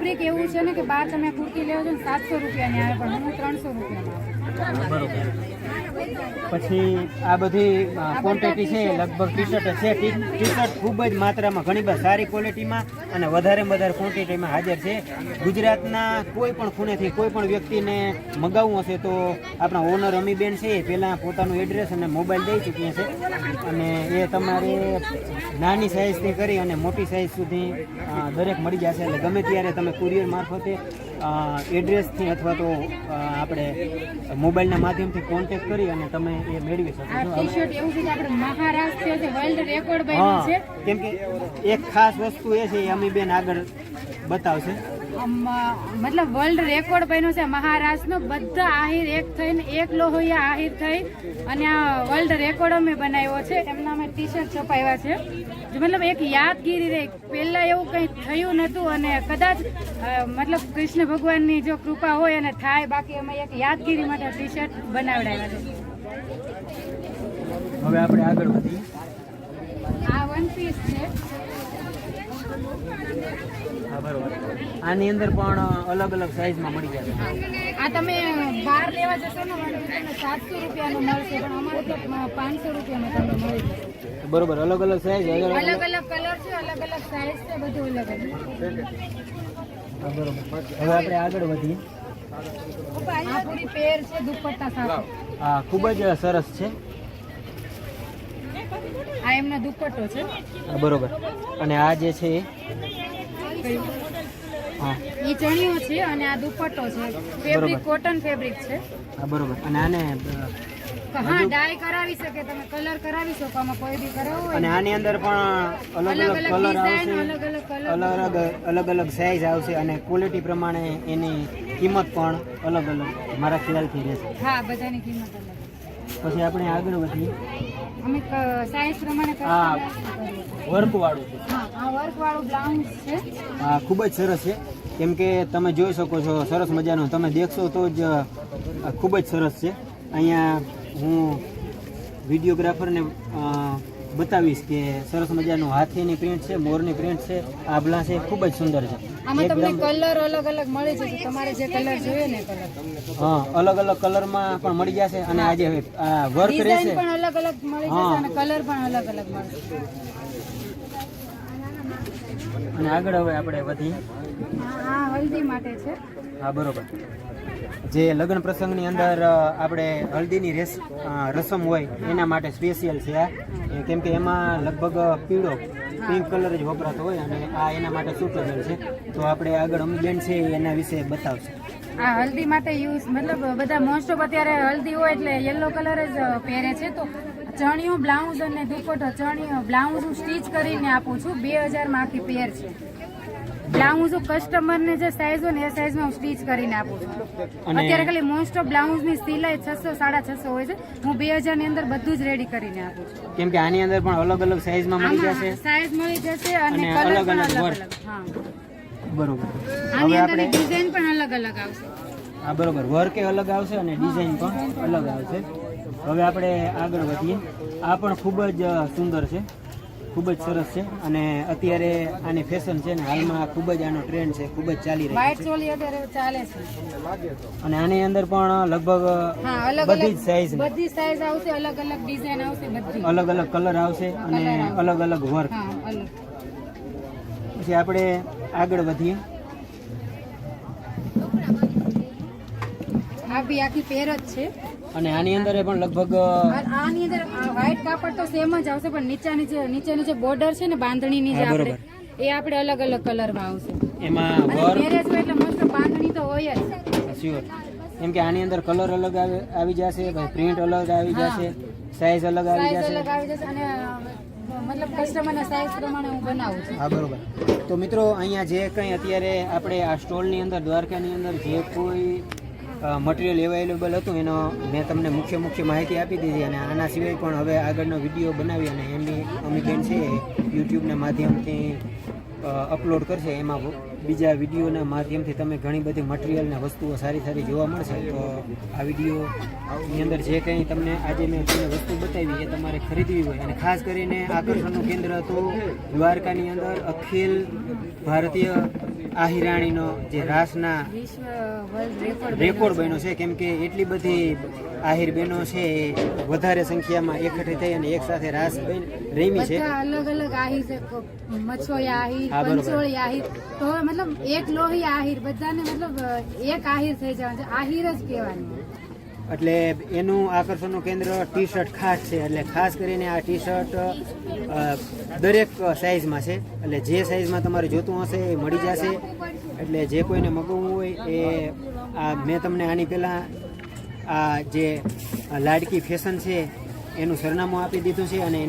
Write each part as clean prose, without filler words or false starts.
Fabric એવું છે ને કે બહાર તમે કુર્તી લેવો છો ને 700 રૂપિયાની આવે, પણ હું 300 રૂપિયામાં આપું. બરોબર. પછી આ બધી ક્વોન્ટિટી છે લગભગ ટી શર્ટ છે. ટી શર્ટ ખૂબ જ માત્રામાં ઘણી બધી સારી ક્વોલિટીમાં અને વધારેમાં વધારે ક્વોન્ટિટીમાં હાજર છે. ગુજરાતના કોઈ પણ ખૂણેથી કોઈ પણ વ્યક્તિને મગાવવું હશે તો આપણા ઓનર અમીબેન છે એ પહેલાં પોતાનું એડ્રેસ અને મોબાઈલ દઈ ચૂક્યા છે, અને એ તમારે નાની સાઇઝથી કરી અને મોટી સાઇઝ સુધી દરેક મળી જશે. એટલે ગમે ત્યારે તમે કુરિયર મારફતે એડ્રેસથી અથવા તો આપણે મોબાઈલના માધ્યમથી કોન્ટેક્ટ કરી અને તમે એ મેળવી શકો છો. ટી શર્ટ એવું છે કે આપણે મહારાષ્ટ્ર છે વર્લ્ડ રેકોર્ડ બન્યું છે. કેમ કે એક ખાસ વસ્તુ એ છે એ અમીબેન આગળ બતાવશે. મતલબ વર્લ્ડ રેકોર્ડ બન્યો છે મહારાષ્ટ્રનો. બધા આહિર એક થઈને એક લોહિયા આહિર થઈ અને આ વર્લ્ડ રેકોર્ડ અમે બનાવ્યો છે. એમના અમે ટી શર્ટ છપાવ્યા છે. મતલબ એક યાદગીરી રહી. પહેલા એવું કંઈ થયું નહોતું અને કદાચ મતલબ કૃષ્ણ ભગવાનની જો કૃપા હોય અને થાય, બાકી અમે એક યાદગીરી માટે ટી શર્ટ બનાવડાવ્યા છે. હવે આપણે આગળ વધીએ. આ વન પીસ છે. હા બરોબર. આની અંદર પણ અલગ અલગ સાઈઝમાં મળી જશે. આ તમે બહાર લેવા જશો ને તમને 700 રૂપિયાનું મળશે, પણ અમારે તો 500 રૂપિયામાં તમને મળી જશે. બરોબર. અલગ અલગ સાઈઝ, અલગ અલગ કલર છે, અલગ અલગ સાઈઝ છે, બધું અલગ અલગ. હા બરોબર. હવે આપણે આગળ વધીએ. આ પૂરી પેર છે દુપટ્ટા સાથે. હા ખૂબ જ સરસ છે. આ એમનો દુપટ્ટો છે. હા બરોબર. અને આ જે છે હા એ ચણિયો છે અને આ દુપટ્ટો છે. ફેબ્રિક કોટન ફેબ્રિક છે. હા બરોબર. અને આને હા ડાય કરાવી શકે, તમે કલર કરાવી શકો, આમાં કોઈ બી કરાવવો હોય. અને આની અંદર પણ અલગ અલગ કલર આવશે, અલગ અલગ સાઈઝ આવશે અને ક્વોલિટી પ્રમાણે એની કિંમત પણ અલગ અલગ મારા ખ્યાલથી રહેશે. હા બધાની કિંમત અલગ. પછી આપણે આગળ વધીએ. અમે સાઈઝ પ્રમાણે હા વર્ક વાળું છે. હા આ વર્ક વાળું બ્લાઉઝ છે. હા ખૂબ જ સરસ છે. કેમ કે તમે જોઈ શકો છો સરસ મજાનું, તમે દેખશો તો જ ખૂબ જ સરસ છે. અહીંયા હું વિડીયોગ્રાફરને બતાવીશ કે સરસ મજાનું હાથીની પ્રિન્ટ છે, મોરની પ્રિન્ટ છે, આભલા છે, ખૂબ જ સુંદર છે. આમાં તમને કલર અલગ અલગ મળી જશે, તમારે જે કલર જોઈએ ને કલર. હા અલગ અલગ કલરમાં પણ મળી જશે. અને આજે આ વર્ક રહેશે પણ અલગ અલગ મળી જશે અને કલર પણ અલગ અલગ મળશે. અને આગળ હવે આપણે વધીએ. આ હલ્દી માટે છે. હા બરોબર. જે લગ્ન પ્રસંગની અંદર આપણે હલ્દીની રસમ હોય એના માટે સ્પેશિયલ છે આ. કેમ કે એમાં લગભગ પીળો પિંક કલર જ વપરાતો હોય અને આ એના માટે સુટેબલ છે. તો આપણે આગળ અમીબેન છે એના વિશે બતાવશે. આ હલ્દી માટે યુઝ મતલબ બધા મોસ્ટ ઓફ અત્યારે હલ્દી હોય એટલે યલો કલર જ પહેરે છે. તો ચણિયું બ્લાઉઝ અને દુપટ્ટો, ચણિયું બ્લાઉઝ હું સ્ટીચ કરીને આપું છું. 2000 માં આખી પેર છે. બ્લાઉઝ કસ્ટમરને જે સાઈઝ હોય ને એ સાઈઝમાં હું સ્ટીચ કરીને આપું છું. અત્યારે ખાલી મોસ્ટ ઓફ બ્લાઉઝની સિલાઈ 600 650 હોય છે. હું 2000 ની અંદર બધું જ રેડી કરીને આપું છું. કેમ કે આની અંદર પણ અલગ અલગ સાઈઝમાં મળી જશે, સાઈઝ મળી જશે અને કલર પણ અલગ અલગ. હા બરોબર. આની અંદર ડિઝાઇન પણ અલગ અલગ આવશે. હા બરોબર. વર્ક અલગ આવશે અને ડિઝાઇન પણ અલગ આવશે. હવે આપણે આગળ વધીએ. આ પણ ખૂબ જ સુંદર છે, ખૂબ જ સરસ છે અને અત્યારે આની ફેશન છે ને હાલમાં ખૂબ જ આનો ટ્રેન્ડ છે, ખૂબ જ ચાલી રહ્યો છે. વ્હાઈટ ચોલી અત્યારે ચાલે છે. અને આની અંદર પણ લગભગ બધી જ સાઈઝ આવશે, અલગ અલગ ડિઝાઇન આવશે, બધી અલગ અલગ કલર આવશે અને અલગ અલગ વર્ક. પછી આપણે આગળ વધીએ. આ બી આખી પેર જ છે. અને આની અંદર પણ લગભગ આની અંદર વ્હાઈટ કાપડ તો સેમ જ આવશે, પણ નીચે નીચે બોર્ડર છે ને બાંધણીની જે આપણે એ આપણે અલગ અલગ કલરમાં આવશે. એમાં મેરેજ હોય એટલે મસ્ત બાંધણી તો હોય જ. શ્યોર. કેમ કે આની અંદર કલર અલગ આવી જશે, પ્રિન્ટ અલગ આવી જશે, સાઈઝ અલગ આવી જશે અને મતલબ કસ્ટમરના સાઈઝ પ્રમાણે હું બનાવું છું. હા બરોબર. તો મિત્રો અહીંયા જે કંઈ અત્યારે આપણે આ સ્ટોલની અંદર દ્વારકાની અંદર જે કોઈ મટીરિયલ અવેલેબલ હતું એનો મેં તમને મુખ્ય માહિતી આપી દીધી. અને આના સિવાય પણ હવે આગળનો વિડીયો બનાવી અને અમીબેન છે યુટ્યુબના માધ્યમથી અપલોડ કરશે. એમાં બીજા વિડીયોના માધ્યમથી તમે ઘણી બધી મટીરિયલ ને વસ્તુઓ સારી સારી જોવા મળશે. તો આ વિડીયોની અંદર જે કંઈ તમને આજે મેં તમને વસ્તુ બતાવી એ તમારે ખરીદવી હોય અને ખાસ કરીને આકર્ષણનું કેન્દ્ર હતું દ્વારકાની અંદર અખિલ ભારતીય આહિરાણીનો જે રાસના વિશ્વ વર્લ્ડ રેકોર્ડ બન્યો છે. કેમ કે એટલી બધી આહિર બહેનો છે એ વધારે સંખ્યામાં એકઠી થઈ અને એક સાથે રાસ રમી છે. બધા અલગ અલગ આહિર છે, મચ્છોયા આહિર, હા, બરોબર. પંચોળી આહિર, તો હવે મતલબ એક લોહી આહિર, બધાને મતલબ એક આહિર થઈ જવાનું છે, આહિર જ કહેવાનું. એટલે એનું આકર્ષણનું કેન્દ્ર ટી શર્ટ ખાસ છે. એટલે ખાસ કરીને આ ટી શર્ટ દરેક સાઇઝમાં છે. એટલે જે સાઇઝમાં તમારે જોતું હશે એ મળી જશે. એટલે જે કોઈને મગાવવું હોય એ મેં તમને આની પહેલાં આ જે લાડકી ફેશન છે એનું સરનામું આપી દીધું છે અને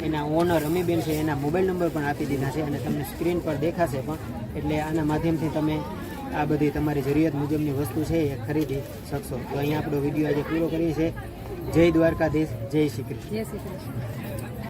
એના ઓનર અમીબેન છે એના મોબાઈલ નંબર પણ આપી દીધા છે અને તમને સ્ક્રીન પર દેખાશે પણ. એટલે આના માધ્યમથી તમે આ બધી તમારી જરૂરિયાત મુજબની વસ્તુ છે એ ખરીદી શકશો. તો અહીંયા આપણો વિડીયો આજે પૂરો કરીએ છીએ. જય દ્વારકાધીશ, જય શ્રી કૃષ્ણ. જય શ્રી કૃષ્ણ.